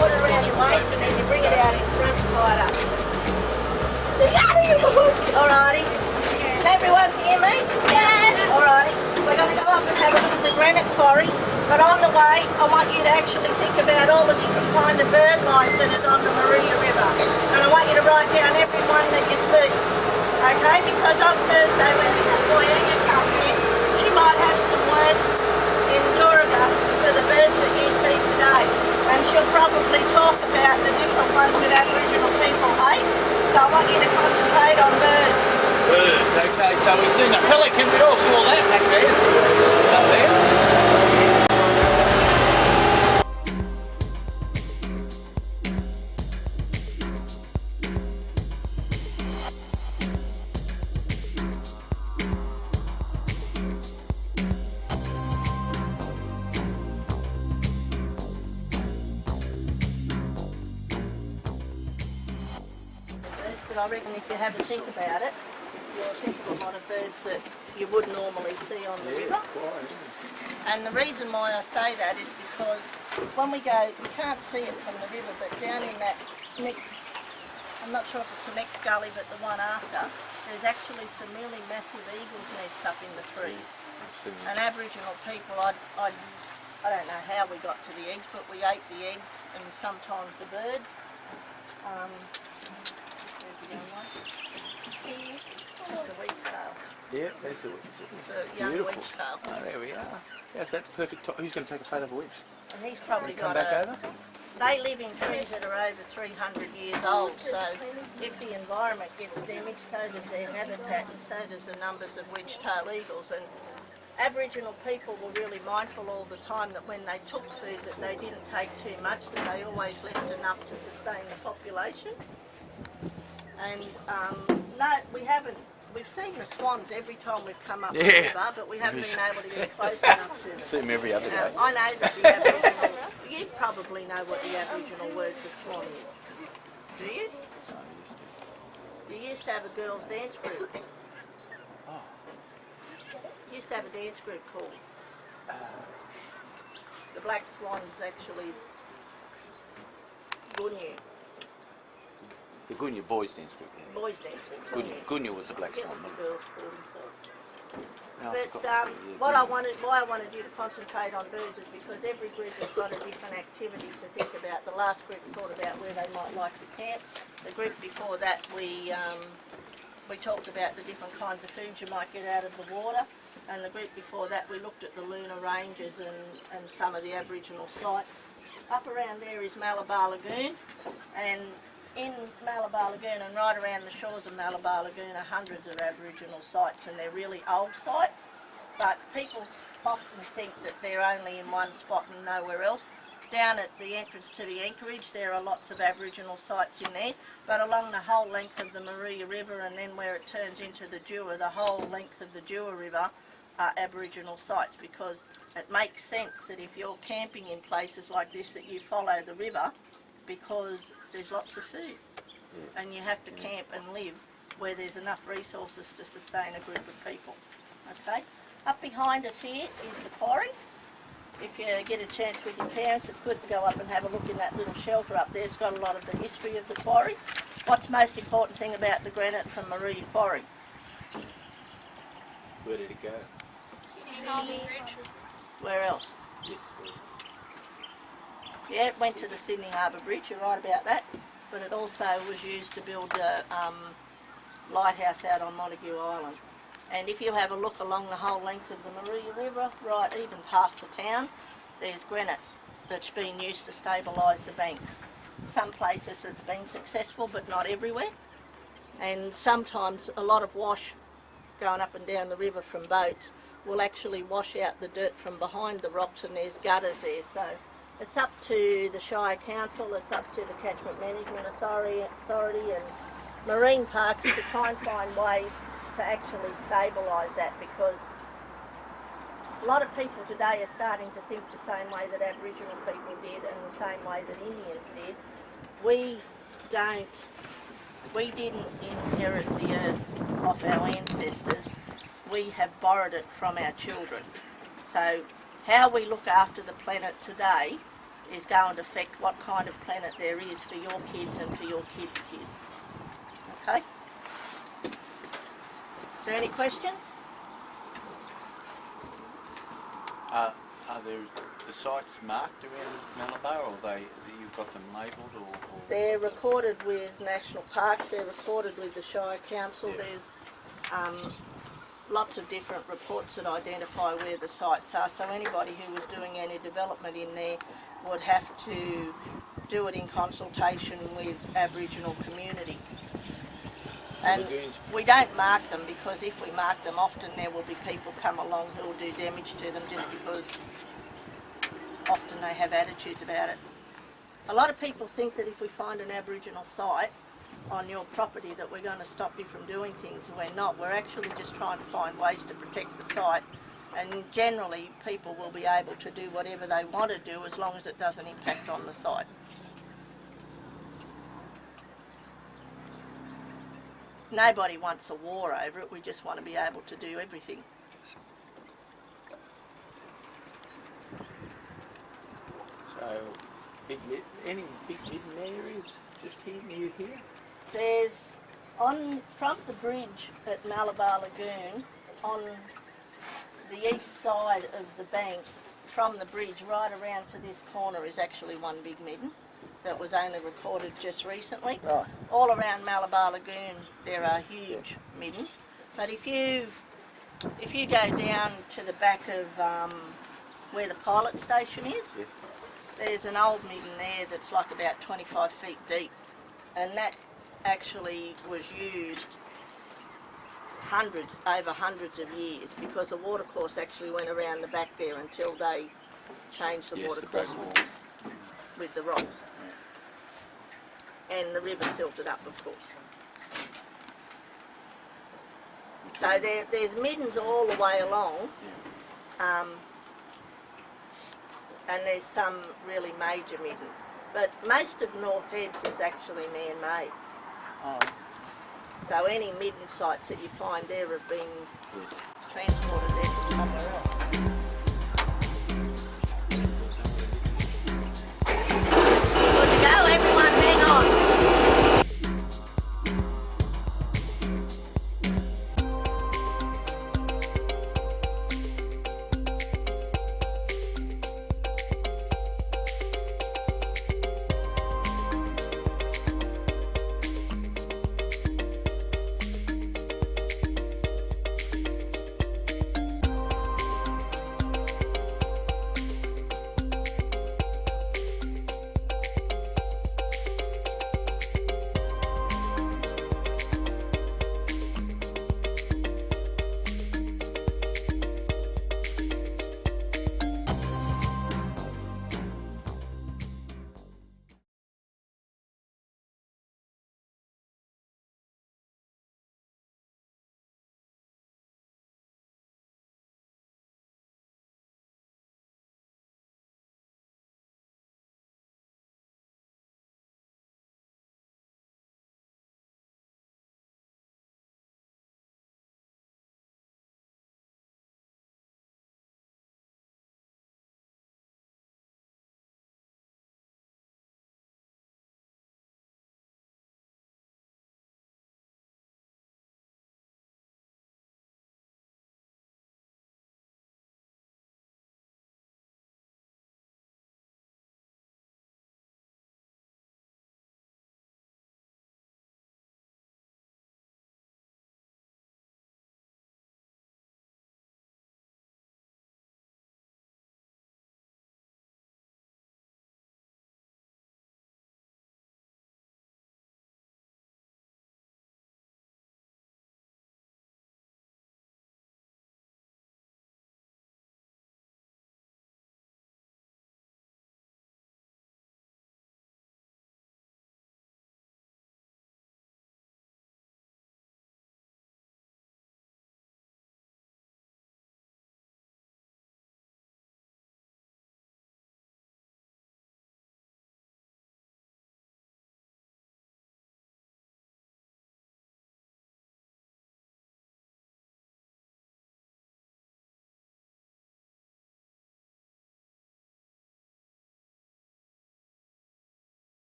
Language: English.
put it around your waist and then you bring it out in front and tie it up. Alrighty. Can everyone hear me? Yes. Alrighty. We're going to go up and have a look at the granite quarry, but on the way I want you to actually think about all the different kind of bird life that is on the Moruya River, and I want you to write down every one that you see. Okay, because on Thursday when Miss Moruya comes in, she might have some words in Duraga for the birds that you see today. And she'll probably talk about the different ones that Aboriginal people hate. So I want you to concentrate on birds. Birds, okay. So we've seen a pelican, we all saw that back there, so let's just go there. I reckon if you have a think about it, you'll think of a lot of birds that you would normally see on the river. And the reason why I say that is because when we go, you can't see it from the river, but down in that next, I'm not sure if it's the next gully, but the one after, there's actually some really massive eagles' nests up in the trees. And Aboriginal people, I don't know how we got to the eggs, but we ate the eggs and sometimes the birds. That's a weech tail. Yeah, there's a young beautiful weech tail. Oh, there we are. That's that perfect. Who's going to take a photo of a weech? And he's probably come got back over? They live in trees that are over 300 years old, so if the environment gets damaged, so does their habitat and so does the numbers of wedge-tailed eagles. And Aboriginal people were really mindful all the time that when they took food that they didn't take too much, that they always left enough to sustain the population. And no, we haven't. We've seen the swans every time we've come up the river, but we haven't been able to get close enough to them. See them every other day. I know that the Aboriginal, you probably know what the Aboriginal word for swan is. Do you? You used to have a girls' dance group. You used to have a dance group called. The Black Swans actually Gunyu. The Gunyu boys dance group. Yeah. Boys dance group. Gunyu was the black swan. The girls called themselves. No, But why I wanted you to concentrate on birds is because every group has got a different activity to think about. The last group thought about where they might like to camp. The group before that we talked about the different kinds of foods you might get out of the water. And the group before that we looked at the lunar ranges and some of the Aboriginal sites. Up around there is Malabar Lagoon, and in Malabar Lagoon and right around the shores of Malabar Lagoon are hundreds of Aboriginal sites, and they're really old sites, but people often think that they're only in one spot and nowhere else. Down at the entrance to the anchorage there are lots of Aboriginal sites in there, but along the whole length of the Moruya River and then where it turns into the Deua, the whole length of the Deua River are Aboriginal sites, because it makes sense that if you're camping in places like this that you follow the river, because there's lots of food and you have to camp and live where there's enough resources to sustain a group of people. Okay, up behind us here is the quarry. If you get a chance with your parents, it's good to go up and have a look in that little shelter up there. It's got a lot of the history of the quarry. What's the most important thing about the granite from Moruya Quarry? Where did it go? Where else? Yes. Yeah, it went to the Sydney Harbour Bridge, you're right about that, but it also was used to build a lighthouse out on Montague Island. And if you have a look along the whole length of the Moruya River, right even past the town, there's granite that's been used to stabilise the banks. Some places it's been successful, but not everywhere. And sometimes a lot of wash going up and down the river from boats will actually wash out the dirt from behind the rocks, and there's gutters there. So it's up to the Shire Council, it's up to the Catchment Management Authority and marine parks to try and find ways to actually stabilise that, because a lot of people today are starting to think the same way that Aboriginal people did and the same way that Indians did. We didn't inherit the earth off our ancestors, we have borrowed it from our children. So how we look after the planet today is going to affect what kind of planet there is for your kids and for your kids' kids. Okay? Is there any questions? Are there the sites marked around Malabar, or you've got them labelled, or? They're recorded with National Parks, they're recorded with the Shire Council. Yeah. There's lots of different reports that identify where the sites are, so anybody who was doing any development in there would have to do it in consultation with Aboriginal community. And we don't mark them, because if we mark them, often there will be people come along who will do damage to them just because often they have attitudes about it. A lot of people think that if we find an Aboriginal site on your property that we're going to stop you from doing things. We're not. We're actually just trying to find ways to protect the site, and generally people will be able to do whatever they want to do as long as it doesn't impact on the site. Nobody wants a war over it, we just want to be able to do everything. So, any big midden areas just here, near here? There's, from the bridge at Malabar Lagoon, on the east side of the bank, from the bridge right around to this corner is actually one big midden that was only recorded just recently. Right. All around Malabar Lagoon there are huge middens, but if you go down to the back of where the pilot station is, Yes. there's an old midden there that's like about 25 feet deep, and that actually was used over hundreds of years, because the watercourse actually went around the back there until they changed the watercourse with the rocks. And the river silted up, of course. So there's middens all the way along, and there's some really major middens. But most of North Heads is actually man-made. Oh. So any midden sites that you find there have been transported there from somewhere else.